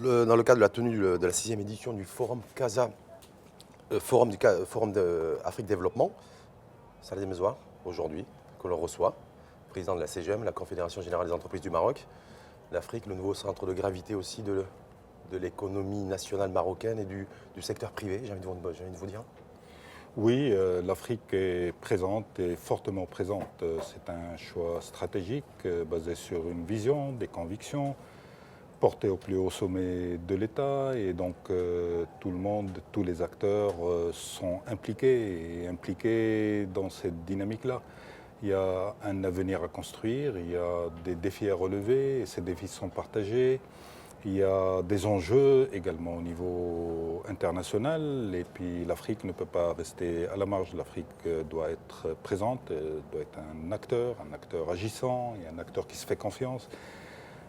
Dans le cadre de la tenue de la 6e édition du Forum Casa, Forum d'Afrique Développement, Salah Mezouar, aujourd'hui, que l'on reçoit, président de la CGM, la Confédération Générale des Entreprises du Maroc, l'Afrique, le nouveau centre de gravité aussi de l'économie nationale marocaine et du secteur privé, j'ai envie de vous dire. Oui, l'Afrique est présente et fortement présente. C'est un choix stratégique basé sur une vision, des convictions, porté au plus haut sommet de l'État. Et donc tout le monde, tous les acteurs sont impliqués dans cette dynamique-là. Il y a un avenir à construire, il y a des défis à relever et ces défis sont partagés. Il y a des enjeux également au niveau international et puis l'Afrique ne peut pas rester à la marge. L'Afrique doit être présente, doit être un acteur agissant, et un acteur qui se fait confiance,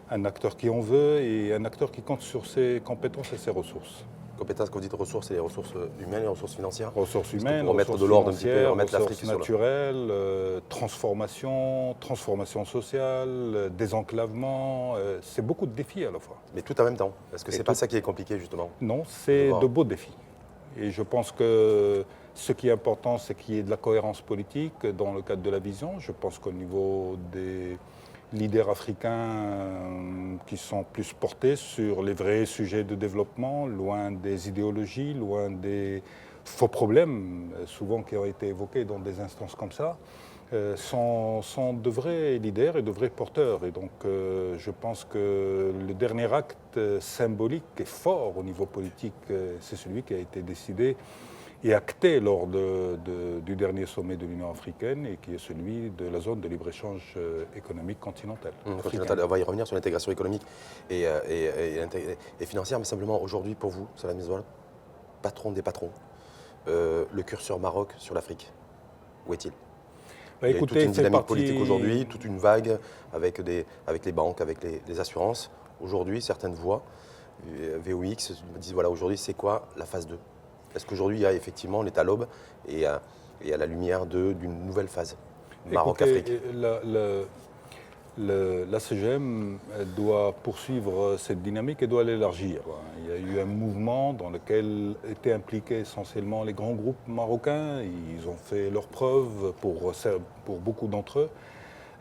un acteur qui en veut et un acteur qui compte sur ses compétences et ses ressources. Compétences, quand vous dites ressources, c'est les ressources humaines et les ressources financières. Ressources humaines, pour remettre de l'ordre un petit peu, remettre l'Afrique ressources naturelles, transformation sociale, désenclavement. C'est beaucoup de défis à la fois. Mais tout en même temps. Est-ce que c'est pas ça qui est compliqué justement? Non, c'est de beaux défis. Et je pense que ce qui est important, c'est qu'il y ait de la cohérence politique dans le cadre de la vision. Je pense qu'au niveau des leaders africains qui sont plus portés sur les vrais sujets de développement, loin des idéologies, loin des faux problèmes, souvent qui ont été évoqués dans des instances comme ça, sont de vrais leaders et de vrais porteurs. Et donc je pense que le dernier acte symbolique et fort au niveau politique, c'est celui qui a été décidé et acté lors du dernier sommet de l'Union africaine et qui est celui de la zone de libre-échange économique continentale. On va y revenir sur l'intégration économique et financière, mais simplement aujourd'hui pour vous, Salah Mezouar, patron des patrons, le curseur Maroc sur l'Afrique, où est-il? Il y a toute une dynamique politique aujourd'hui, toute une vague avec les banques, avec les assurances. Aujourd'hui, certaines voix, VOX, me disent voilà, aujourd'hui, c'est quoi la phase 2? Est-ce qu'aujourd'hui, il y a effectivement l'état l'aube et à la lumière d'une nouvelle phase Maroc-Afrique? La CGM doit poursuivre cette dynamique et doit l'élargir. Il y a eu un mouvement dans lequel étaient impliqués essentiellement les grands groupes marocains. Ils ont fait leurs preuves pour beaucoup d'entre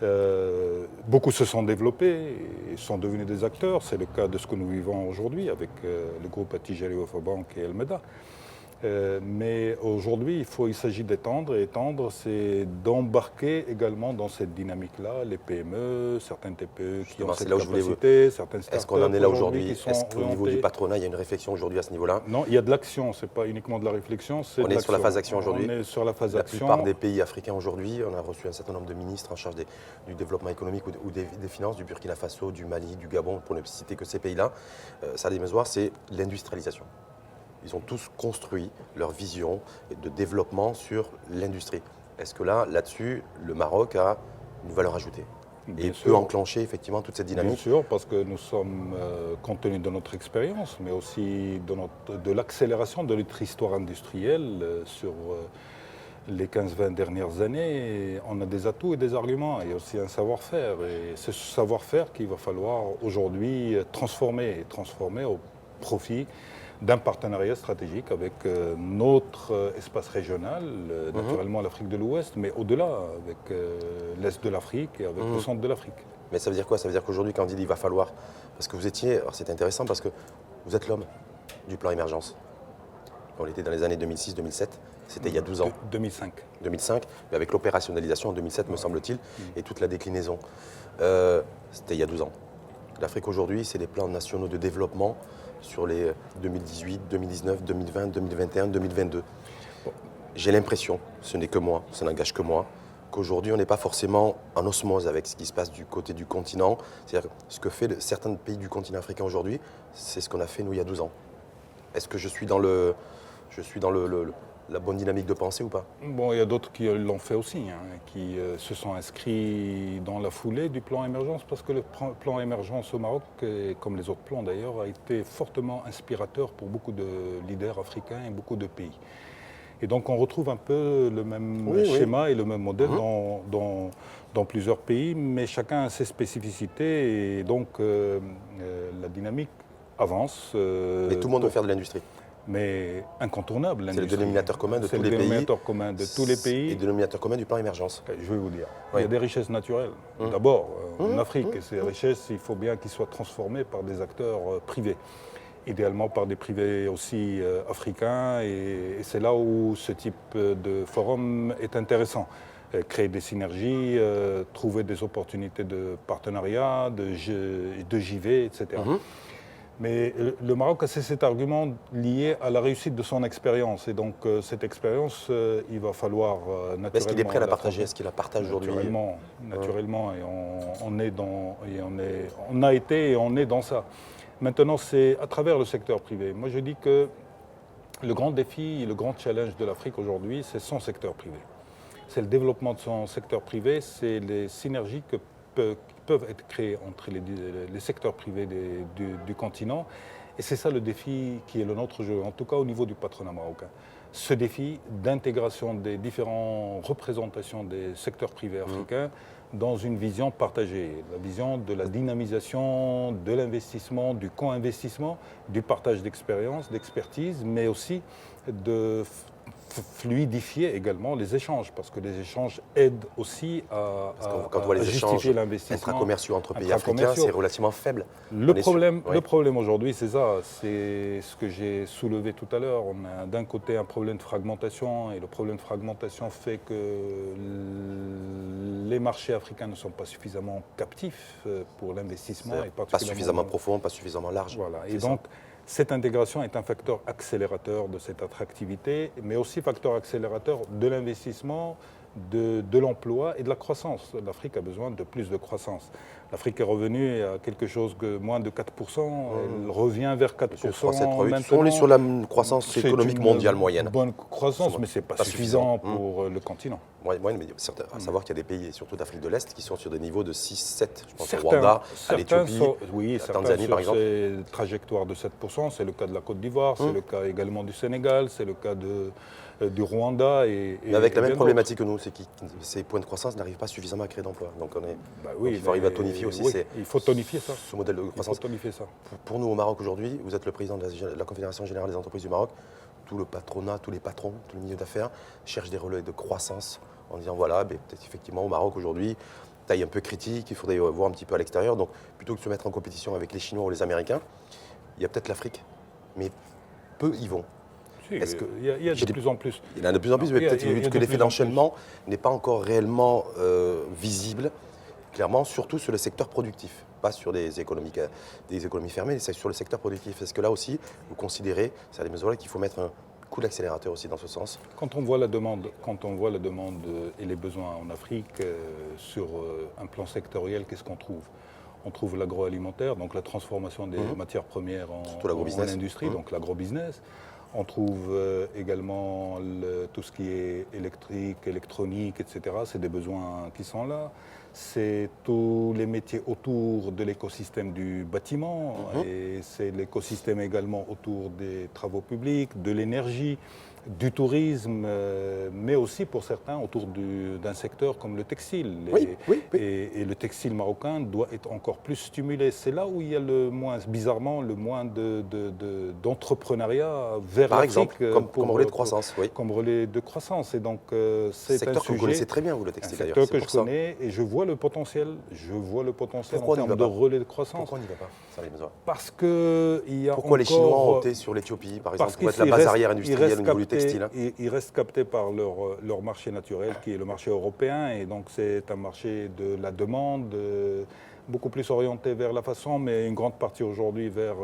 eux. Beaucoup se sont développés et sont devenus des acteurs. C'est le cas de ce que nous vivons aujourd'hui avec le groupe Attijari Wafa Bank et El Meda. Mais aujourd'hui, il s'agit d'étendre. Et étendre, c'est d'embarquer également dans cette dynamique-là les PME, certaines TPE qui ont cette capacité, certaines startups. Est-ce qu'on en est là aujourd'hui? Est-ce qu'au niveau du patronat, il y a une réflexion aujourd'hui à ce niveau-là? Non, il y a de l'action. Ce n'est pas uniquement de la réflexion. On est sur la phase action aujourd'hui. On est sur la phase action. La plupart des pays africains aujourd'hui, on a reçu un certain nombre de ministres en charge du développement économique ou des finances, du Burkina Faso, du Mali, du Gabon, pour ne citer que ces pays-là. Salah Mezouar, c'est l'industrialisation. Ils ont tous construit leur vision de développement sur l'industrie. Est-ce que là-dessus, le Maroc a une valeur ajoutée et peut enclencher effectivement toute cette dynamique? Bien sûr, parce que nous sommes, compte tenu de notre expérience, mais aussi de l'accélération de notre histoire industrielle sur les 15-20 dernières années, on a des atouts et des arguments. Il y a aussi un savoir-faire. Et c'est ce savoir-faire qu'il va falloir aujourd'hui transformer au profit d'un partenariat stratégique avec notre espace régional, naturellement l'Afrique de l'Ouest, mais au-delà, avec l'Est de l'Afrique et avec le centre de l'Afrique. Mais ça veut dire quoi? Ça veut dire qu'aujourd'hui, quand on dit il va falloir, parce que vous étiez, alors c'est intéressant parce que vous êtes l'homme du plan émergence. On était dans les années 2006-2007, c'était il y a 12 ans. 2005. 2005, mais avec l'opérationnalisation en 2007, me semble-t-il, et toute la déclinaison. C'était il y a 12 ans. L'Afrique aujourd'hui, c'est les plans nationaux de développement sur les 2018, 2019, 2020, 2021, 2022. J'ai l'impression, ce n'est que moi, ça n'engage que moi, qu'aujourd'hui on n'est pas forcément en osmose avec ce qui se passe du côté du continent. C'est-à-dire ce que fait certains pays du continent africain aujourd'hui, c'est ce qu'on a fait nous il y a 12 ans. Est-ce que je suis dans la bonne dynamique de pensée ou pas? Bon, il y a d'autres qui l'ont fait aussi, qui se sont inscrits dans la foulée du plan émergence, parce que le plan émergence au Maroc, comme les autres plans d'ailleurs, a été fortement inspirateur pour beaucoup de leaders africains et beaucoup de pays. Et donc on retrouve un peu le même schéma et le même modèle dans plusieurs pays, mais chacun a ses spécificités et donc la dynamique avance. Mais tout le monde veut faire de l'industrie. Mais incontournable. C'est le dénominateur commun de tous les pays. C'est le dénominateur commun de tous les pays. Et le dénominateur commun du plan émergence. Je vais vous dire. Oui. Il y a des richesses naturelles. D'abord, en Afrique, et ces richesses, il faut bien qu'ils soient transformés par des acteurs privés. Idéalement par des privés aussi africains. Et c'est là où ce type de forum est intéressant. Créer des synergies, trouver des opportunités de partenariat, de JV, etc. Mais le Maroc a cet argument lié à la réussite de son expérience. Et donc, cette expérience, il va falloir naturellement... Est-ce qu'il est prêt à la partager? Est-ce qu'il la partage aujourd'hui? Naturellement. Et on a été et on est dans ça. Maintenant, c'est à travers le secteur privé. Moi, je dis que le grand défi, le grand challenge de l'Afrique aujourd'hui, c'est son secteur privé. C'est le développement de son secteur privé, c'est les synergies qui peuvent être créées entre les secteurs privés du continent. Et c'est ça le défi qui est le nôtre, en tout cas au niveau du patronat marocain. Ce défi d'intégration des différentes représentations des secteurs privés africains dans une vision partagée, la vision de la dynamisation, de l'investissement, du co-investissement, du partage d'expérience, d'expertise, mais aussi de fluidifier également les échanges, parce que les échanges aident aussi à justifier l'investissement. Intracommerciaux entre pays africains, c'est relativement faible. Le problème aujourd'hui, c'est ça, c'est ce que j'ai soulevé tout à l'heure. On a d'un côté un problème de fragmentation, et le problème de fragmentation fait que les marchés africains ne sont pas suffisamment captifs pour l'investissement. Pas suffisamment profond, pas suffisamment large. Voilà. Et donc, cette intégration est un facteur accélérateur de cette attractivité, mais aussi facteur accélérateur de l'investissement, de l'emploi et de la croissance. L'Afrique a besoin de plus de croissance. L'Afrique est revenue à quelque chose de moins de 4%, elle revient vers 4%. Maintenant, on est sur la croissance économique mondiale moyenne. Bonne croissance, mais ce n'est pas suffisant pour le continent. Oui, mais à savoir qu'il y a des pays, surtout d'Afrique de l'Est, qui sont sur des niveaux de 6, 7. Je pense au Rwanda, à l'Éthiopie, à Tanzanie, par exemple. C'est une trajectoire de 7%, c'est le cas de la Côte d'Ivoire, c'est le cas également du Sénégal, c'est le cas du Rwanda. Mais avec la même problématique que nous, c'est que ces points de croissance n'arrivent pas suffisamment à créer d'emplois. Donc, il faut arriver à tonifier aussi. Il faut tonifier ça. Ce modèle de croissance. Il faut tonifier ça. Pour nous, au Maroc aujourd'hui, vous êtes le président de la Confédération Générale des Entreprises du Maroc. Tout le patronat, tous les patrons, tout le milieu d'affaires cherchent des relais de croissance en disant voilà, peut-être effectivement au Maroc aujourd'hui, taille un peu critique, il faudrait voir un petit peu à l'extérieur. Donc plutôt que de se mettre en compétition avec les Chinois ou les Américains, il y a peut-être l'Afrique, mais peu y vont. Il y a de plus en plus. Il y en a de plus en plus, mais peut-être que l'effet d'enchaînement n'est pas encore réellement visible, clairement, surtout sur le secteur productif. Pas sur des économies fermées, mais sur le secteur productif. Est-ce que là aussi, vous considérez, c'est à des mesures-là, qu'il faut mettre un coup d'accélérateur aussi dans ce sens? Quand on voit la demande et les besoins en Afrique sur un plan sectoriel, qu'est-ce qu'on trouve? On trouve l'agroalimentaire, donc la transformation des matières premières en industrie, donc l'agrobusiness. On trouve également tout ce qui est électrique, électronique, etc. C'est des besoins qui sont là. C'est tous les métiers autour de l'écosystème du bâtiment et c'est l'écosystème également autour des travaux publics, de l'énergie, du tourisme, mais aussi pour certains autour d'un secteur comme le textile. Et le textile marocain doit être encore plus stimulé. C'est là où il y a bizarrement, le moins d'entrepreneuriat vers Par exemple, comme relais de croissance. Comme relais de croissance. Et donc, c'est un secteur que vous connaissez très bien, vous, le textile d'ailleurs. C'est un secteur que je connais et je vois le potentiel. Pourquoi en termes de relais de croissance. Pourquoi on n'y va pas, Parce que il y a Pourquoi les Chinois ont opté sur l'Éthiopie, par exemple, pour être la base arrière industrielle au niveau du textile? Ils restent captés par leur marché naturel, qui est le marché européen. Et donc, c'est un marché de la demande, beaucoup plus orienté vers la façon, mais une grande partie aujourd'hui vers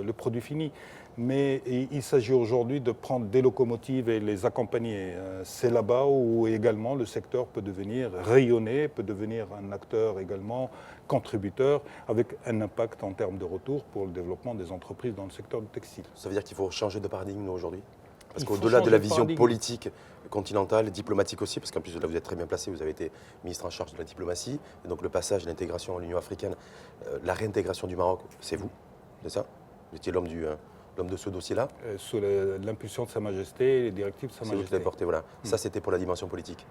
le produit fini. Mais il s'agit aujourd'hui de prendre des locomotives et les accompagner. C'est là-bas où également le secteur peut devenir rayonné, peut devenir un acteur également contributeur, avec un impact en termes de retour pour le développement des entreprises dans le secteur du textile. Ça veut dire qu'il faut changer de paradigme, nous, aujourd'hui? Parce qu'au-delà de la vision politique, continentale, diplomatique aussi, parce qu'en plus là vous êtes très bien placé, vous avez été ministre en charge de la diplomatie, et donc le passage de l'intégration à l'Union africaine, la réintégration du Maroc, c'est vous, c'est ça? Vous étiez l'homme de ce dossier-là? Sous l'impulsion de Sa Majesté, les directives de Sa Majesté. C'est vous qui l'avez porté, voilà. Ça c'était pour la dimension politique.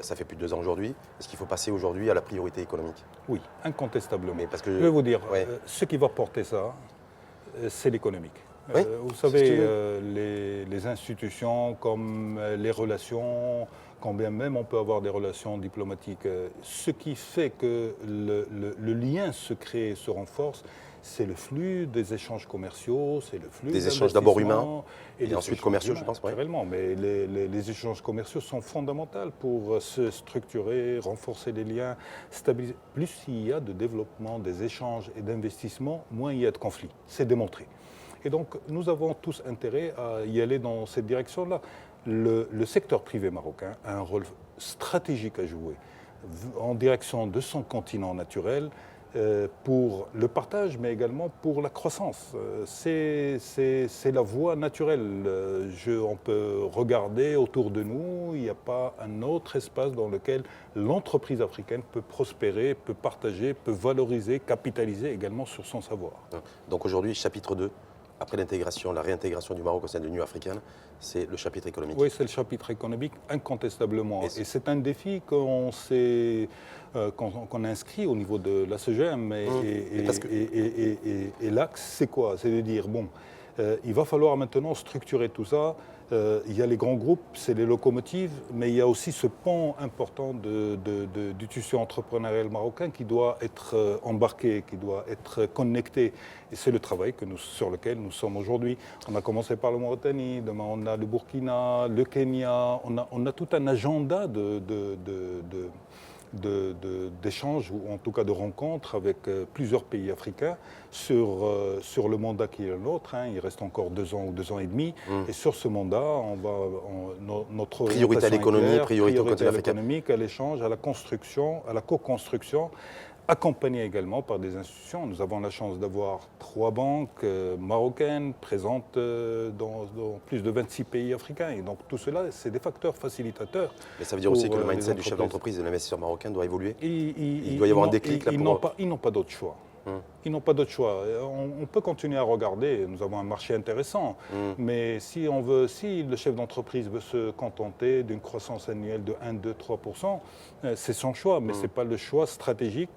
Ça fait plus de 2 ans aujourd'hui. Est-ce qu'il faut passer aujourd'hui à la priorité économique? Oui, incontestablement. Mais parce que, je vais vous dire, ce qui va porter ça, c'est l'économique. Oui, Vous c'est ce que savez, tu veux. les institutions comme les relations, quand bien même on peut avoir des relations diplomatiques, ce qui fait que le lien se crée et se renforce, c'est le flux des échanges commerciaux, c'est le flux Des échanges d'abord humains d'investissements et les ensuite échanges commerciaux, je humains, pense. Oui. naturellement. Mais les échanges commerciaux sont fondamentaux pour se structurer, renforcer les liens, stabiliser. Plus il y a de développement des échanges et d'investissements, moins il y a de conflits. C'est démontré. Et donc, nous avons tous intérêt à y aller dans cette direction-là. Le secteur privé marocain a un rôle stratégique à jouer en direction de son continent naturel pour le partage, mais également pour la croissance. C'est la voie naturelle. On peut regarder autour de nous, il n'y a pas un autre espace dans lequel l'entreprise africaine peut prospérer, peut partager, peut valoriser, capitaliser également sur son savoir. Donc aujourd'hui, chapitre 2, après l'intégration, la réintégration du Maroc au sein de l'Union africaine, c'est le chapitre économique. Oui, c'est le chapitre économique, incontestablement. Et c'est un défi qu'on a inscrit au niveau de la CEGEM. Et l'axe, c'est quoi? C'est de dire, bon, il va falloir maintenant structurer tout ça. Il y a les grands groupes, c'est les locomotives, mais il y a aussi ce pont important du tissu entrepreneurial marocain qui doit être embarqué, qui doit être connecté. Et c'est le travail sur lequel nous sommes aujourd'hui. On a commencé par la Mauritanie, demain on a le Burkina, le Kenya, on a tout un agenda d'échanges ou en tout cas de rencontres avec plusieurs pays africains sur le mandat qui est le nôtre. Il reste encore 2 ans ou 2 ans et demi. Et sur ce mandat, notre priorité à l'économie, priorité au continent africain. Économique, à l'échange, à la construction, à la co-construction, accompagné également par des institutions. Nous avons la chance d'avoir 3 banques marocaines présentes dans plus de 26 pays africains. Et donc tout cela, c'est des facteurs facilitateurs. Mais ça veut dire aussi que le mindset du chef d'entreprise et de l'investisseur marocain doit évoluer. Il doit y avoir un déclic là pour... Ils n'ont pas d'autre choix. Ils n'ont pas d'autre choix. On peut continuer à regarder, nous avons un marché intéressant, mais si le chef d'entreprise veut se contenter d'une croissance annuelle de 1, 2, 3%, c'est son choix, mais ce n'est pas le choix stratégique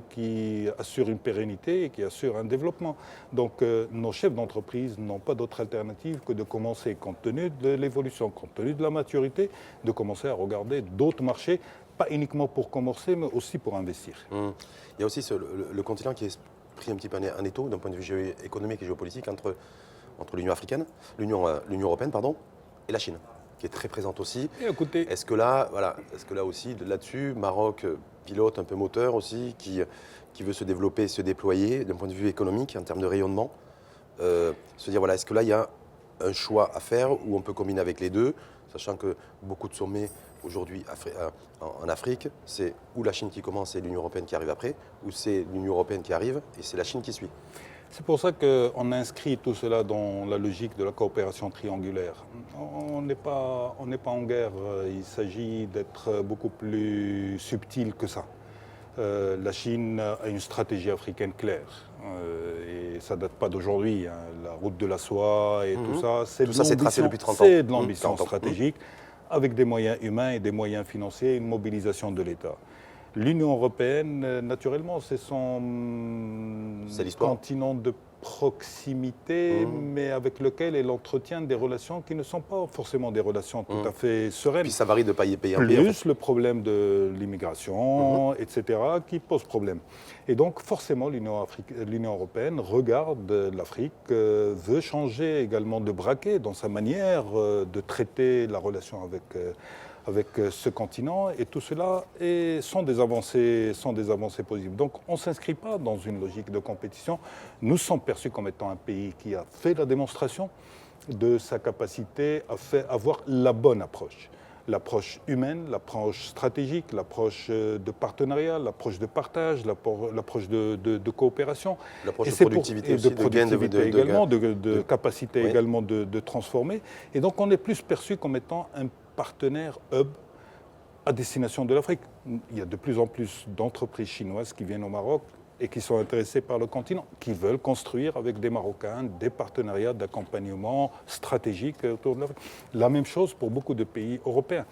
qui assure une pérennité et qui assure un développement. Donc nos chefs d'entreprise n'ont pas d'autre alternative que de commencer, compte tenu de l'évolution, compte tenu de la maturité, de commencer à regarder d'autres marchés, pas uniquement pour commencer, mais aussi pour investir. Il y a aussi le continent qui est pris un petit peu en étau d'un point de vue économique et géopolitique entre l'Union africaine, l'Union européenne, pardon, et la Chine, qui est très présente aussi. Est-ce que là aussi, là-dessus, Maroc pilote un peu moteur aussi, qui veut se développer, se déployer d'un point de vue économique en termes de rayonnement, se dire voilà, est-ce que là il y a un choix à faire où on peut combiner avec les deux, sachant que beaucoup de sommets aujourd'hui en Afrique, c'est ou la Chine qui commence et l'Union européenne qui arrive après, ou c'est l'Union européenne qui arrive et c'est la Chine qui suit. C'est pour ça qu'on a inscrit tout cela dans la logique de la coopération triangulaire. On n'est pas en guerre, il s'agit d'être beaucoup plus subtil que ça. La Chine a une stratégie africaine claire. Et ça ne date pas d'aujourd'hui. La route de la soie et tout ça, c'est tracé depuis 30 ans. C'est de l'ambition stratégique avec des moyens humains et des moyens financiers et une mobilisation de l'État. L'Union européenne, naturellement, c'est son continent de proximité, mais avec lequel elle entretient des relations qui ne sont pas forcément des relations tout à fait sereines. Puis ça varie de pays en pays. Plus le problème de l'immigration, etc., qui pose problème. Et donc, forcément, l'Union européenne regarde l'Afrique, veut changer également de braquet dans sa manière de traiter la relation avec ce continent, et tout cela sont des avancées possibles. Donc on ne s'inscrit pas dans une logique de compétition. Nous sommes perçus comme étant un pays qui a fait la démonstration de sa capacité à avoir la bonne approche. L'approche humaine, l'approche stratégique, l'approche de partenariat, l'approche de partage, l'approche de coopération. L'approche de productivité aussi, de productivité également, de capacité également de transformer. Et donc on est plus perçu comme étant un partenaire hub à destination de l'Afrique. Il y a de plus en plus d'entreprises chinoises qui viennent au Maroc et qui sont intéressées par le continent, qui veulent construire avec des Marocains des partenariats d'accompagnement stratégique autour de l'Afrique. La même chose pour beaucoup de pays européens.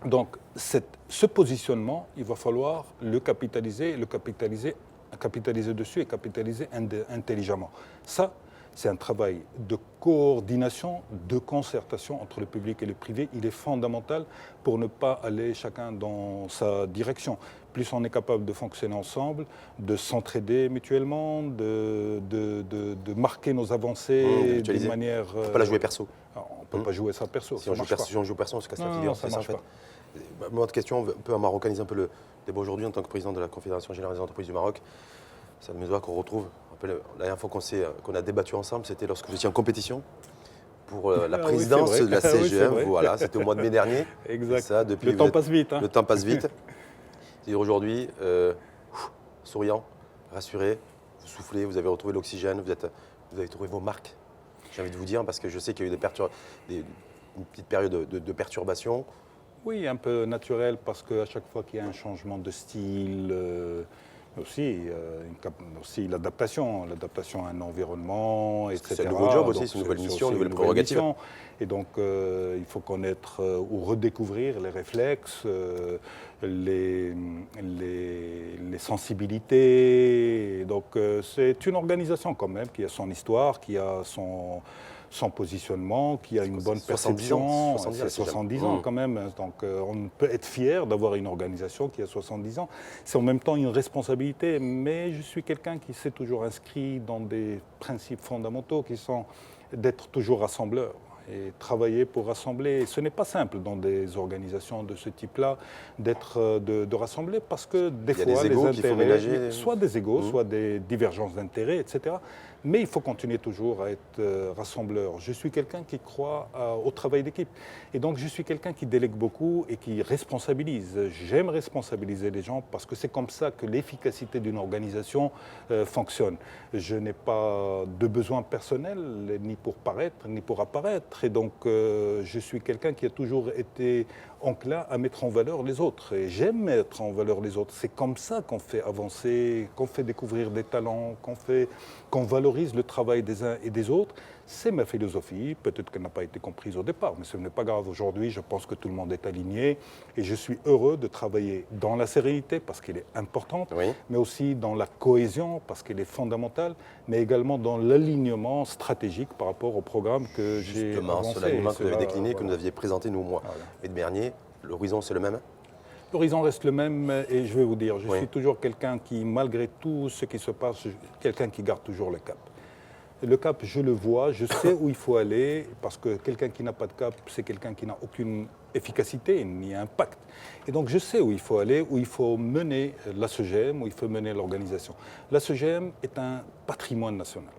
Donc ce positionnement, il va falloir le capitaliser dessus et capitaliser intelligemment. Ça, C'est un travail de coordination, de concertation entre le public et le privé. Il est fondamental pour ne pas aller chacun dans sa direction. Plus on est capable de fonctionner ensemble, de s'entraider mutuellement, de marquer nos avancées d'une manière... On ne peut pas la jouer perso. On ne peut pas jouer ça perso. Si on joue perso, on se casse la figure. Ça marche pas. Moi, autre question, on peut marocaniser un peu le débat aujourd'hui en tant que président de la Confédération Générale des Entreprises du Maroc. C'est une maison qu'on retrouve. La dernière fois qu'on a débattu ensemble, c'était lorsque vous étiez en compétition pour la présidence de la CGM. Voilà, c'était au mois de mai dernier. Exact. Ça, depuis, le temps passe vite. Le temps passe vite. Aujourd'hui, souriant, rassuré, vous soufflez, vous avez retrouvé l'oxygène, vous avez trouvé vos marques. J'ai envie de vous dire, parce que je sais qu'il y a eu une petite période de perturbation. Oui, un peu naturel, parce qu'à chaque fois qu'il y a un changement de style, aussi l'adaptation à un environnement, etc. C'est un nouveau job aussi, c'est une nouvelle mission, une nouvelle prérogative. Et donc, il faut connaître ou redécouvrir les réflexes, les sensibilités. Donc, c'est une organisation quand même qui a son histoire, qui a son positionnement, qui a une bonne perception. 70 ans quand même. Donc on peut être fier d'avoir une organisation qui a 70 ans. C'est en même temps une responsabilité, mais je suis quelqu'un qui s'est toujours inscrit dans des principes fondamentaux qui sont d'être toujours rassembleur et travailler pour rassembler. Ce n'est pas simple dans des organisations de ce type-là de rassembler parce que des fois, des égos qu'il faut ménager. Soit des égos, soit des divergences d'intérêts, etc. Mais il faut continuer toujours à être rassembleur. Je suis quelqu'un qui croit au travail d'équipe. Et donc, je suis quelqu'un qui délègue beaucoup et qui responsabilise. J'aime responsabiliser les gens parce que c'est comme ça que l'efficacité d'une organisation fonctionne. Je n'ai pas de besoin personnel, ni pour paraître, ni pour apparaître. Et donc, je suis quelqu'un qui a toujours été enclin à mettre en valeur les autres. Et j'aime mettre en valeur les autres. C'est comme ça qu'on fait avancer, qu'on fait découvrir des talents, qu'on valorise le travail des uns et des autres. C'est ma philosophie. Peut-être qu'elle n'a pas été comprise au départ, mais ce n'est pas grave. Aujourd'hui, je pense que tout le monde est aligné. Et je suis heureux de travailler dans la sérénité, parce qu'elle est importante, mais aussi dans la cohésion, parce qu'elle est fondamentale, mais également dans l'alignement stratégique par rapport au programme que j'ai avancé. Justement, sur l'alignement que vous avez décliné, que nous aviez présenté, nous, moi et de Bernier. L'horizon, c'est le même? L'horizon reste le même et je vais vous dire, je suis toujours quelqu'un qui, malgré tout ce qui se passe, quelqu'un qui garde toujours le cap. Le cap, je le vois, je sais où il faut aller, parce que quelqu'un qui n'a pas de cap, c'est quelqu'un qui n'a aucune efficacité ni impact. Et donc je sais où il faut aller, où il faut mener la SEGEM, où il faut mener l'organisation. La SEGEM est un patrimoine national.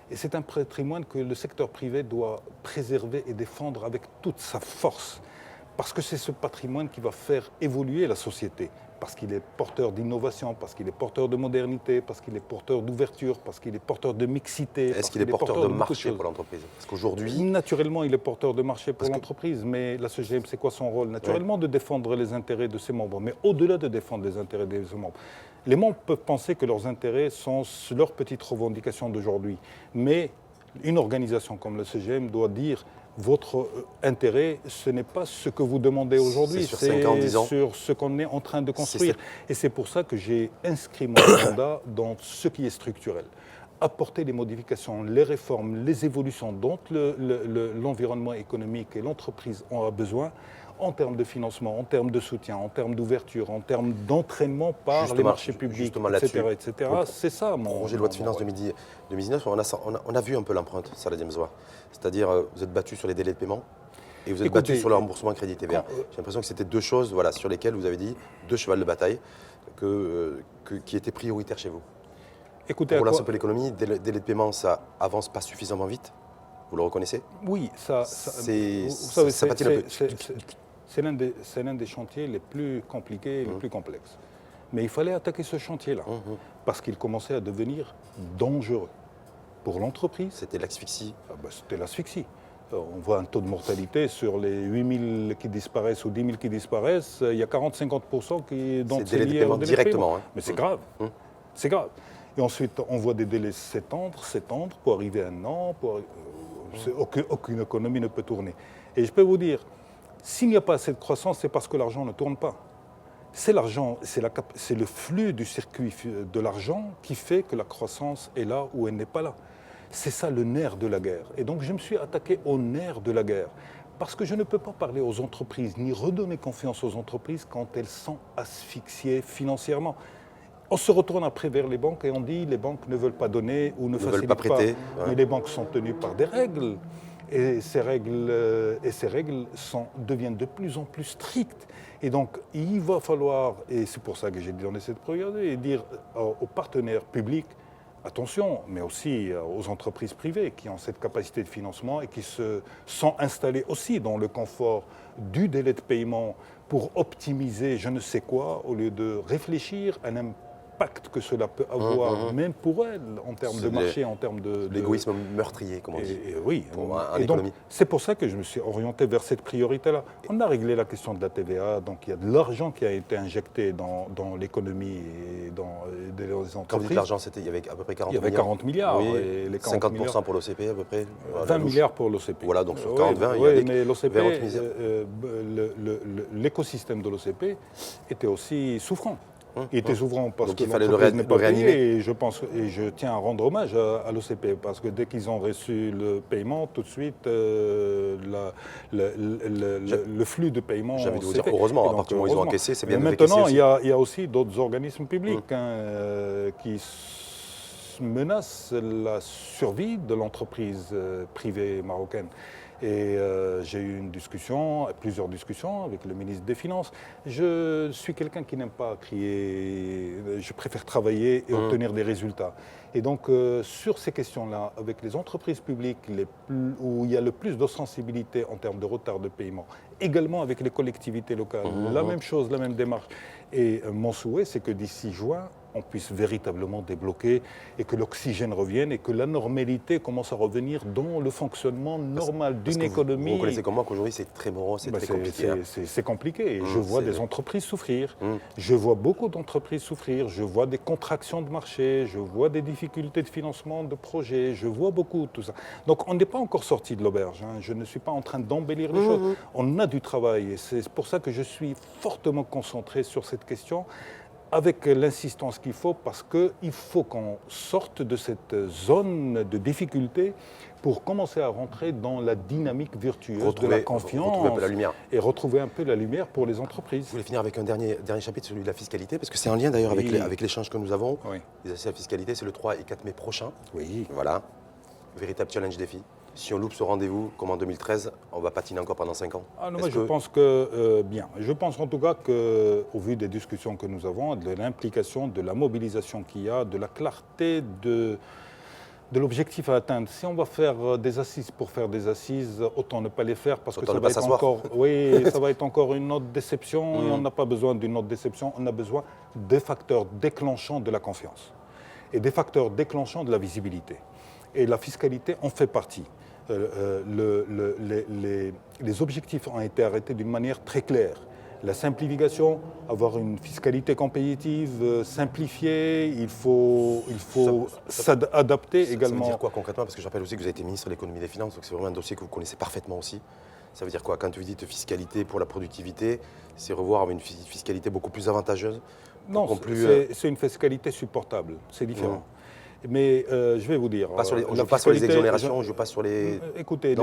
Et c'est un patrimoine que le secteur privé doit préserver et défendre avec toute sa force. Parce que c'est ce patrimoine qui va faire évoluer la société, parce qu'il est porteur d'innovation, parce qu'il est porteur de modernité, parce qu'il est porteur d'ouverture, parce qu'il est porteur de mixité. Est-ce qu'il est porteur de marché pour l'entreprise? Parce qu'aujourd'hui... Naturellement, il est porteur de marché pour l'entreprise, mais la SEGEM, c'est quoi son rôle? Naturellement, de défendre les intérêts de ses membres, mais au-delà de défendre les intérêts de ses membres. Les membres peuvent penser que leurs intérêts sont leurs petites revendications d'aujourd'hui, mais une organisation comme la SEGEM doit dire... Votre intérêt, ce n'est pas ce que vous demandez aujourd'hui, c'est sur ce qu'on est en train de construire. Et c'est pour ça que j'ai inscrit mon mandat dans ce qui est structurel. Apporter les modifications, les réformes, les évolutions dont l'environnement économique et l'entreprise ont besoin, en termes de financement, en termes de soutien, en termes d'ouverture, en termes d'entraînement par les marchés publics, etc. C'est ça mon projet de loi de finances 2019. On a vu un peu l'empreinte, Salah Diemzoua. C'est-à-dire, vous êtes battu sur les délais de paiement et vous êtes battu sur le remboursement crédit TVA. J'ai l'impression que c'était deux choses sur lesquelles vous avez dit, deux chevals de bataille qui étaient prioritaires chez vous. Écoutez, pour relancer un peu l'économie, délai de paiement, ça avance pas suffisamment vite. Vous le reconnaissez? Oui, c'est l'un des chantiers les plus compliqués et les plus complexes. Mais il fallait attaquer ce chantier-là, parce qu'il commençait à devenir dangereux pour l'entreprise. C'était l'asphyxie? C'était l'asphyxie. On voit un taux de mortalité sur les 8 000 qui disparaissent ou 10 000 qui disparaissent, il y a 40-50% qui sont liés au délai directement. Mais c'est grave. C'est grave. Et ensuite, on voit des délais s'étendre pour arriver à un an. Aucune économie ne peut tourner. Et je peux vous dire, s'il n'y a pas assez de croissance, c'est parce que l'argent ne tourne pas. C'est l'argent, c'est le flux du circuit de l'argent qui fait que la croissance est là ou elle n'est pas là. C'est ça le nerf de la guerre. Et donc je me suis attaqué au nerf de la guerre. Parce que je ne peux pas parler aux entreprises, ni redonner confiance aux entreprises quand elles sont asphyxiées financièrement. On se retourne après vers les banques et on dit les banques ne veulent pas donner ou ne facilitent pas prêter. Ouais. Mais les banques sont tenues par des règles. Et ces règles, deviennent de plus en plus strictes. Et donc, il va falloir, et c'est pour ça que j'ai donné cette priorité, dire aux partenaires publics, attention, mais aussi aux entreprises privées qui ont cette capacité de financement et qui se sont installées aussi dans le confort du délai de paiement pour optimiser je ne sais quoi, au lieu de réfléchir à l'impact que cela peut avoir, même pour elles, en termes de marché, en termes de... L'égoïsme meurtrier, comme on dit. Oui, et donc, c'est pour ça que je me suis orienté vers cette priorité-là. On a réglé la question de la TVA, donc il y a de l'argent qui a été injecté dans l'économie et dans les entreprises. Quand vous dites l'argent, il y avait à peu près 40 milliards. Il y avait 40 milliards. Oui, et les 40 50% milliards, pour l'OCP à peu près. 20 milliards pour l'OCP. Voilà, donc sur 40-20, oui, mais l'OCP, l'écosystème de l'OCP était aussi souffrant. Il était souffrant parce donc que il fallait l'entreprise n'est pas réanimer. payée, et je tiens à rendre hommage à l'OCP parce que dès qu'ils ont reçu le paiement, tout de suite, le flux de paiement... J'avais dû vous dire heureusement, à partir du moment où ils ont encaissé, c'est bien de maintenant, il y a aussi d'autres organismes publics qui menacent la survie de l'entreprise privée marocaine. Et j'ai eu plusieurs discussions avec le ministre des Finances. Je suis quelqu'un qui n'aime pas crier, je préfère travailler et obtenir des résultats. Et donc, sur ces questions-là, avec les entreprises publiques où il y a le plus de sensibilité en termes de retard de paiement, également avec les collectivités locales, la même chose, la même démarche. Et mon souhait, c'est que d'ici juin, on puisse véritablement débloquer et que l'oxygène revienne et que la normalité commence à revenir dans le fonctionnement normal d'une économie. Vous connaissez comme moi qu'aujourd'hui c'est très morose, c'est très compliqué. C'est compliqué. Et je vois des entreprises souffrir. Je vois beaucoup d'entreprises souffrir. Je vois des contractions de marché. Je vois des difficultés de financement de projets. Je vois beaucoup tout ça. Donc on n'est pas encore sorti de l'auberge. Hein. Je ne suis pas en train d'embellir les choses. On a du travail et c'est pour ça que je suis fortement concentré sur cette question, avec l'insistance qu'il faut, parce qu'il faut qu'on sorte de cette zone de difficulté pour commencer à rentrer dans la dynamique virtueuse de la confiance retrouver un peu la lumière. Et retrouver un peu la lumière pour les entreprises. Je voulais finir avec un dernier chapitre, celui de la fiscalité, parce que c'est un lien d'ailleurs avec l'échange que nous avons. Oui. Les assises de la fiscalité, c'est le 3 et 4 mai prochain. Oui. Voilà, véritable challenge défi. Si on loupe ce rendez-vous, comme en 2013, on va patiner encore pendant 5 ans. Ah non, moi, je pense que bien. Je pense en tout cas qu'au vu des discussions que nous avons, de l'implication, de la mobilisation qu'il y a, de la clarté de l'objectif à atteindre. Si on va faire des assises pour faire des assises, autant ne pas les faire parce que ça va être encore, ça va être encore une autre déception et on n'a pas besoin d'une autre déception. On a besoin des facteurs déclenchants de la confiance et des facteurs déclenchants de la visibilité. Et la fiscalité en fait partie. Les objectifs ont été arrêtés d'une manière très claire. La simplification, avoir une fiscalité compétitive, simplifiée, il faut s'adapter également. Ça veut dire quoi concrètement? Parce que je rappelle aussi que vous avez été ministre de l'économie et des finances, donc c'est vraiment un dossier que vous connaissez parfaitement aussi. Ça veut dire quoi? Quand vous dites fiscalité pour la productivité, c'est revoir une fiscalité beaucoup plus avantageuse? Non, c'est une fiscalité supportable, c'est différent. Mais je vais vous dire... je ne joue pas sur les exonérations, je ne joue pas sur les... Écoutez,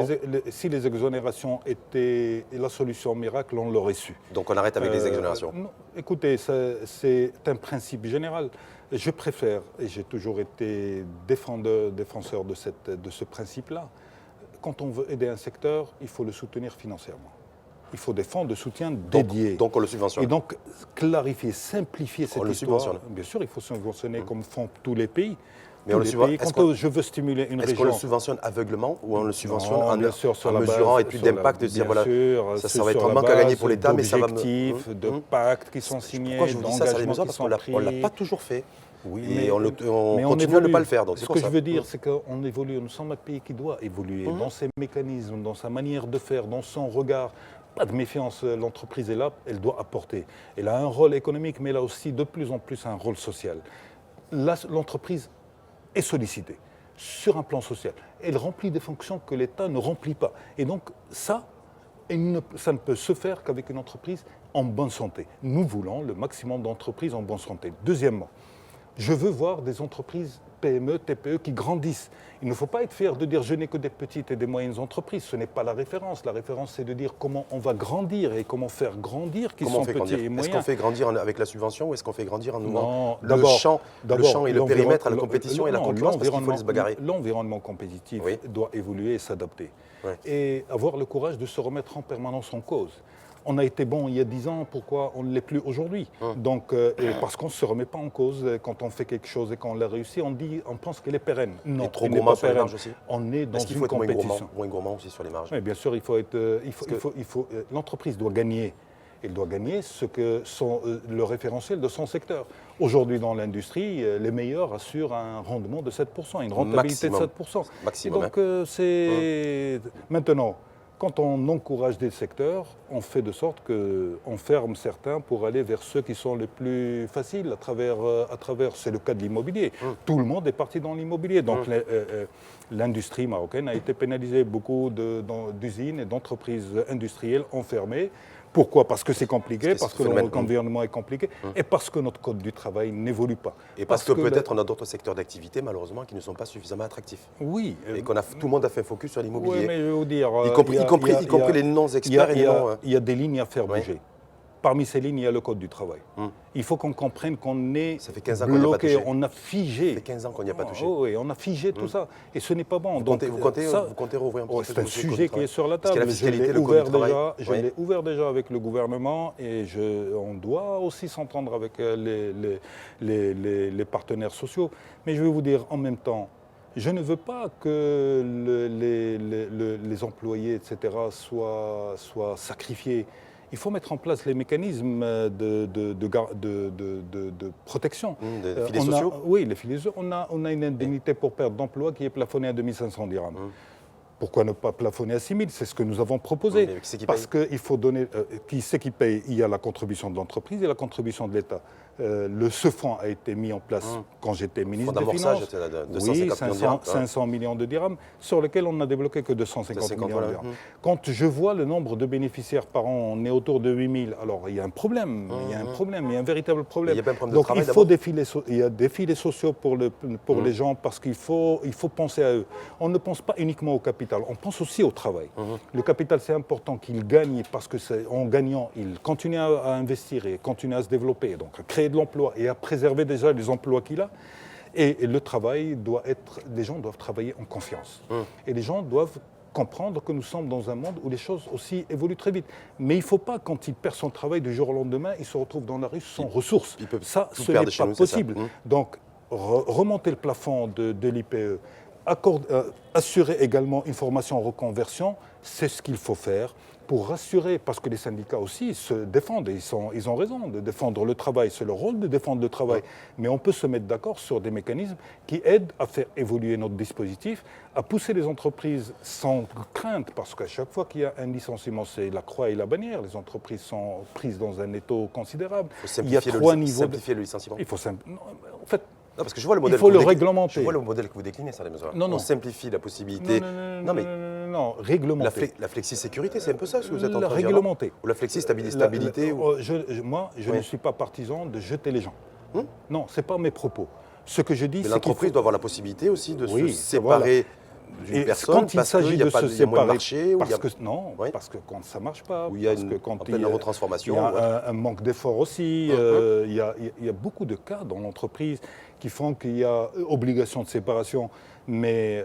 si les exonérations étaient la solution miracle, on l'aurait su. Donc on arrête avec les exonérations? Non, écoutez, c'est un principe général. Je préfère, et j'ai toujours été défenseur de ce principe-là, quand on veut aider un secteur, il faut le soutenir financièrement. Il faut des fonds de soutien dédiés. Donc on le subventionne. Et donc clarifier, simplifier cette histoire. On le subventionne. Bien sûr, il faut subventionner comme font tous les pays. Mais on le subventionne. Quand je veux stimuler une région. Est-ce qu'on le subventionne aveuglement ou on le subventionne en mesurant études d'impact, de dire voilà, ça va être un manque à gagner pour l'État, mais ça va me... de pactes qui sont signés, pourquoi je vous dis ça, d'engagements qui sont pris. On ne l'a pas toujours fait. Oui, et on continue à ne pas le faire. Donc ce que je veux dire, c'est qu'on évolue. Nous sommes un pays qui doit évoluer dans ses mécanismes, dans sa manière de faire, dans son regard. Pas de méfiance, l'entreprise est là, elle doit apporter. Elle a un rôle économique, mais elle a aussi de plus en plus un rôle social. L'entreprise est sollicitée sur un plan social. Elle remplit des fonctions que l'État ne remplit pas. Et donc ça ne peut se faire qu'avec une entreprise en bonne santé. Nous voulons le maximum d'entreprises en bonne santé. Deuxièmement, Je veux voir des entreprises PME, TPE qui grandissent. Il ne faut pas être fier de dire je n'ai que des petites et des moyennes entreprises. Ce n'est pas la référence. La référence, c'est de dire comment on va grandir et comment faire grandir qui sont petits et moyens. Est-ce qu'on fait grandir avec la subvention ou est-ce qu'on fait grandir en ouvrant le d'abord, champ et le périmètre à la compétition et la concurrence parce qu'il faut se bagarrer? L'environnement compétitif doit évoluer et s'adapter. Ouais. Et avoir le courage de se remettre en permanence en cause. On a été bon il y a 10 ans, pourquoi on ne l'est plus aujourd'hui? Donc, parce qu'on ne se remet pas en cause. Quand on fait quelque chose et qu'on l'a réussi, on pense qu'elle est pérenne. Non, et trop gourmand sur les marges aussi. On est dans est-ce qu'il une faut être compétition. moins gourmand aussi sur les marges? Oui, bien sûr, il faut être. L'entreprise doit gagner. Elle doit gagner ce que sont le référentiel de son secteur. Aujourd'hui, dans l'industrie, les meilleurs assurent un rendement de 7%, une rentabilité de 7%. Maximum. Et donc, c'est. Maintenant, quand on encourage des secteurs, on fait de sorte qu'on ferme certains pour aller vers ceux qui sont les plus faciles à travers c'est le cas de l'immobilier. Tout le monde est parti dans l'immobilier. Donc l'industrie marocaine a été pénalisée. Beaucoup d'usines et d'entreprises industrielles ont fermé. Pourquoi? Parce que c'est compliqué, parce que l'environnement est compliqué et parce que notre code du travail n'évolue pas. Et parce que peut-être on a d'autres secteurs d'activité, malheureusement, qui ne sont pas suffisamment attractifs. Oui. Et tout le monde a fait focus sur l'immobilier. Oui, mais je vais vous dire... Y compris les non-experts et les non... Il y a des lignes à faire bouger. Parmi ces lignes, il y a le code du travail. Il faut qu'on comprenne qu'on est ça fait 15 ans bloqué, qu'on on a figé. Ça fait 15 ans qu'on n'y a pas touché. Oui, on a figé tout ça. Et ce n'est pas bon. Vous comptez rouvrir un peu c'est un sujet qui est sur la table. Je l'ai ouvert déjà avec le gouvernement et on doit aussi s'entendre avec les partenaires sociaux. Mais je vais vous dire en même temps, je ne veux pas que les employés, etc., soient sacrifiés. Il faut mettre en place les mécanismes de protection. Des filets sociaux? Oui, les filets sociaux. On a une indemnité pour perte d'emploi qui est plafonnée à 2500 dirhams. Pourquoi ne pas plafonner à 6 000? C'est ce que nous avons proposé. Parce qu'il faut donner... qui c'est qui paye? Il y a la contribution de l'entreprise et la contribution de l'État. Ce fonds a été mis en place quand j'étais ministre des Finances. Oui, 500 millions de dirhams, sur lesquels on n'a débloqué que 250 millions de dirhams. Quand je vois le nombre de bénéficiaires par an, on est autour de 8 000, alors il y a un problème, il y a un véritable problème. Donc il faut il y a des filets sociaux pour les gens parce qu'il faut penser à eux. On ne pense pas uniquement au capital, on pense aussi au travail. Le capital, c'est important qu'il gagne parce qu'en gagnant, il continue à investir et continue à se développer, donc à créer de l'emploi et à préserver déjà les emplois qu'il a. Et le travail les gens doivent travailler en confiance. Et les gens doivent comprendre que nous sommes dans un monde où les choses aussi évoluent très vite. Mais il ne faut pas, quand il perd son travail du jour au lendemain, il se retrouve dans la rue sans ressources. Ça, ce n'est pas possible. Donc, remonter le plafond de l'IPE, assurer également une formation en reconversion, c'est ce qu'il faut faire pour rassurer, parce que les syndicats aussi se défendent, et ils ont raison de défendre le travail, c'est leur rôle de défendre le travail, mais on peut se mettre d'accord sur des mécanismes qui aident à faire évoluer notre dispositif, à pousser les entreprises sans crainte, parce qu'à chaque fois qu'il y a un licenciement, c'est la croix et la bannière, les entreprises sont prises dans un étau considérable. Il y a 3 niveaux simplifier le licenciement. Il faut en fait, non, parce que je vois le modèle. Il faut le réglementer. Je vois le modèle que vous déclinez, ça, les mesures. Non. On simplifie la possibilité. Non, réglementer. La flexi-sécurité, c'est un peu ça ce que vous êtes en train de dire. Réglementer. Ou la flexi-stabilité. Moi, je ne suis pas partisan de jeter les gens. Non, ce n'est pas mes propos. Ce que je dis, c'est que l'entreprise doit avoir la possibilité aussi de se séparer d'une personne quand il s'agit de se séparer, marché, parce que quand ça ne marche pas, où il y a une retransformation, il y a un manque d'effort aussi. Il y a beaucoup de cas dans l'entreprise qui font qu'il y a obligation de séparation. Mais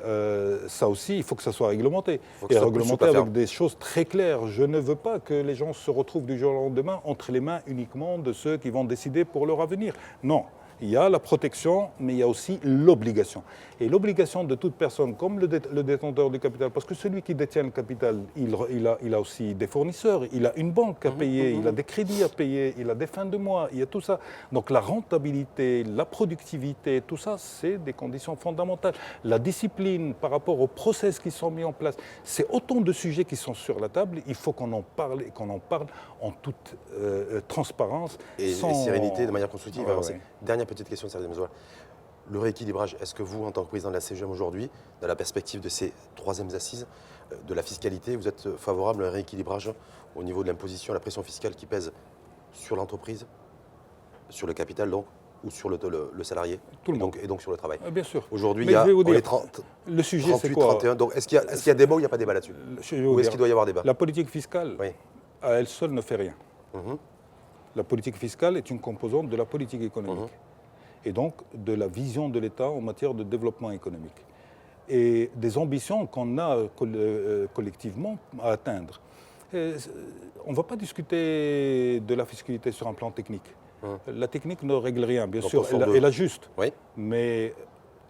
ça aussi, il faut que ça soit réglementé. Et réglementé avec des choses très claires. Je ne veux pas que les gens se retrouvent du jour au lendemain entre les mains uniquement de ceux qui vont décider pour leur avenir. Non. Il y a la protection, mais il y a aussi l'obligation. Et l'obligation de toute personne, comme le détenteur du capital, parce que celui qui détient le capital, il a aussi des fournisseurs, il a une banque à payer, il a des crédits à payer, il a des fins de mois, il y a tout ça. Donc la rentabilité, la productivité, tout ça, c'est des conditions fondamentales. La discipline par rapport aux process qui sont mis en place, c'est autant de sujets qui sont sur la table. Il faut qu'on en parle et qu'on en parle en toute transparence. Et sérénité, de manière constructive. Dernière petite question, Salah Demzoula. Le rééquilibrage, est-ce que vous, en tant que président de la CGM aujourd'hui, dans la perspective de ces 3e assises de la fiscalité, vous êtes favorable à un rééquilibrage au niveau de l'imposition, la pression fiscale qui pèse sur l'entreprise, sur le capital donc, ou sur le salarié? Tout le monde. Et donc sur le travail. Bien sûr. Aujourd'hui, Mais il y a je vais vous on est dire, 30, le sujet, c'est 38, quoi? 31. Donc est-ce qu'il y a débat ou il n'y a pas débat là-dessus? Je vais vous Ou est-ce dire, qu'il doit y avoir débat? la politique fiscale, Oui. à elle seule, ne fait rien. Mhm. La politique fiscale est une composante de la politique économique et donc de la vision de l'État en matière de développement économique et des ambitions qu'on a collectivement à atteindre. On ne va pas discuter de la fiscalité sur un plan technique. La technique ne règle rien, bien Donc, sûr, elle ajuste. Oui. Mais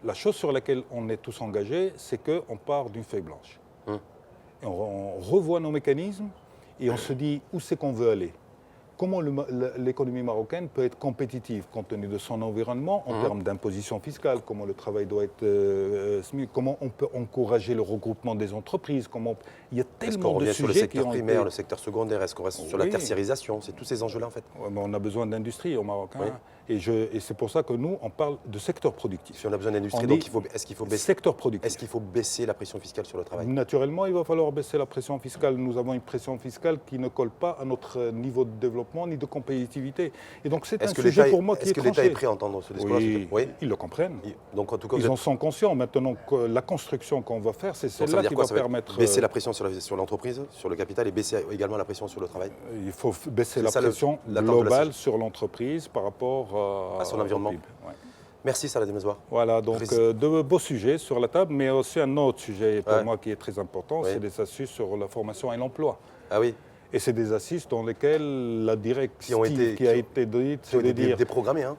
la chose sur laquelle on est tous engagés, c'est qu'on part d'une feuille blanche. Et on revoit nos mécanismes et on se dit où c'est qu'on veut aller. Comment l'économie marocaine peut être compétitive compte tenu de son environnement en termes d'imposition fiscale, comment le travail doit être comment on peut encourager le regroupement des entreprises, il y a Est-ce qu'on tellement de revient sur le sujets secteur qui ont primaire, été... le secteur secondaire? Est-ce qu'on reste sur la tertiarisation? C'est tous ces enjeux-là en fait. Ouais, mais on a besoin d'industrie au Maroc. Oui. Et c'est pour ça que nous, on parle de secteur productif. Si on a besoin d'industrie, On donc dit est-ce qu'il faut baisser? Secteur productif. Est-ce qu'il faut baisser la pression fiscale sur le travail? Naturellement, il va falloir baisser la pression fiscale. Nous avons une pression fiscale qui ne colle pas à notre niveau de développement ni de compétitivité. Et donc c'est un sujet pour moi qui est tranché. Est-ce que l'État est prêt à entendre ce discours-là? Oui, ils le comprennent. Donc en tout cas, ils en sont conscients. Maintenant, que la construction qu'on va faire, c'est celle-là qui va permettre... Baisser la pression sur l'entreprise, sur le capital et baisser également la pression sur le travail? Il faut baisser la pression globale sur l'entreprise par rapport à son environnement. Merci Salah Demezouar. Voilà, donc deux beaux sujets sur la table, mais aussi un autre sujet pour moi qui est très important, c'est des assises sur la formation et l'emploi. Ah oui. Et c'est des assises dans lesquelles la directive qui a été dite, c'est de dire... Déprogrammées, hein.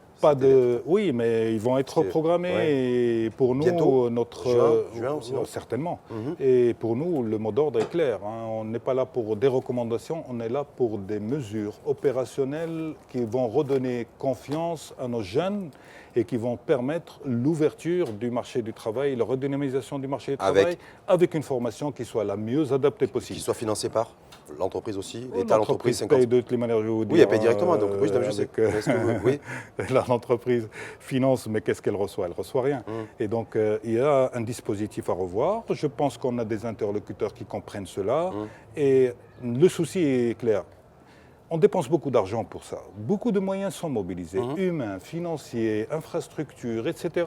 Oui, mais ils vont être programmés et pour nous, bientôt, juin aussi, certainement. Et pour nous, le mot d'ordre est clair. On n'est pas là pour des recommandations, on est là pour des mesures opérationnelles qui vont redonner confiance à nos jeunes et qui vont permettre l'ouverture du marché du travail, la redynamisation du marché du travail, avec une formation qui soit la mieux adaptée possible. Qui soit financée par l'entreprise aussi, l'État, l'entreprise paye de toutes les manières, je vais vous dire. Oui, elle paye directement, donc oui, je sais. Oui. L'entreprise finance, mais qu'est-ce qu'elle reçoit? Elle ne reçoit rien. Et donc, il y a un dispositif à revoir. Je pense qu'on a des interlocuteurs qui comprennent cela. Et le souci est clair. On dépense beaucoup d'argent pour ça. Beaucoup de moyens sont mobilisés, humains, financiers, infrastructures, etc.,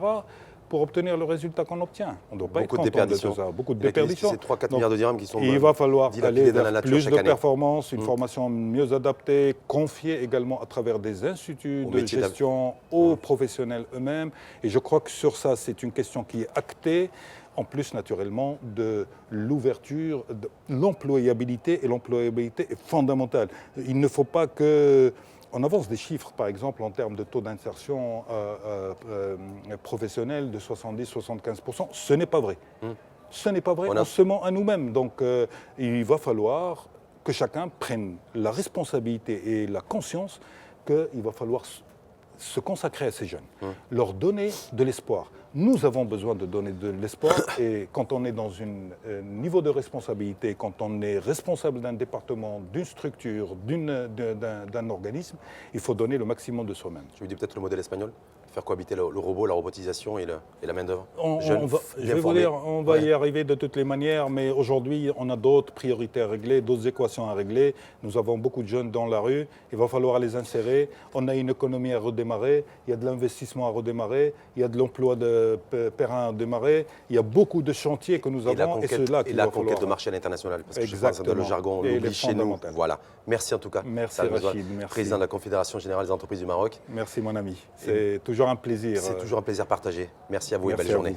pour obtenir le résultat qu'on obtient. On ne doit pas être content de ça. Beaucoup de déperditions. C'est 3-4 milliards de dirhams qui sont il va falloir aller vers plus de année. performance, une formation mieux adaptée, confiée également à travers des instituts de gestion aux professionnels eux-mêmes. Et je crois que sur ça, c'est une question qui est actée. En plus, naturellement, de l'ouverture, de l'employabilité. Et l'employabilité est fondamentale. Il ne faut pas que... On avance des chiffres, par exemple, en termes de taux d'insertion professionnel de 70-75%. Ce n'est pas vrai. Ce n'est pas vrai, on se ment à nous-mêmes. Donc, il va falloir que chacun prenne la responsabilité et la conscience qu'il va falloir se consacrer à ces jeunes, leur donner de l'espoir. Nous avons besoin de donner de l'espoir et quand on est dans un niveau de responsabilité, quand on est responsable d'un département, d'une structure, d'un organisme, il faut donner le maximum de soi-même. Tu me dis peut-être le modèle espagnol? Faire cohabiter le robot, la robotisation et la main-d'œuvre. Je vais vous dire, on va y arriver de toutes les manières, mais aujourd'hui, on a d'autres priorités à régler, d'autres équations à régler. Nous avons beaucoup de jeunes dans la rue, il va falloir les insérer. On a une économie à redémarrer, il y a de l'investissement à redémarrer, il y a de l'emploi de périn à redémarrer. Il y a beaucoup de chantiers que nous avons et la conquête de marché à l'international, parce que je pense que le jargon, on l'oublie chez nous. Voilà. Merci en tout cas. Merci Rachid. Merci. Président de la Confédération Générale des Entreprises du Maroc. Merci mon ami. C'est toujours un plaisir. C'est toujours un plaisir partagé. Merci à vous et belle journée.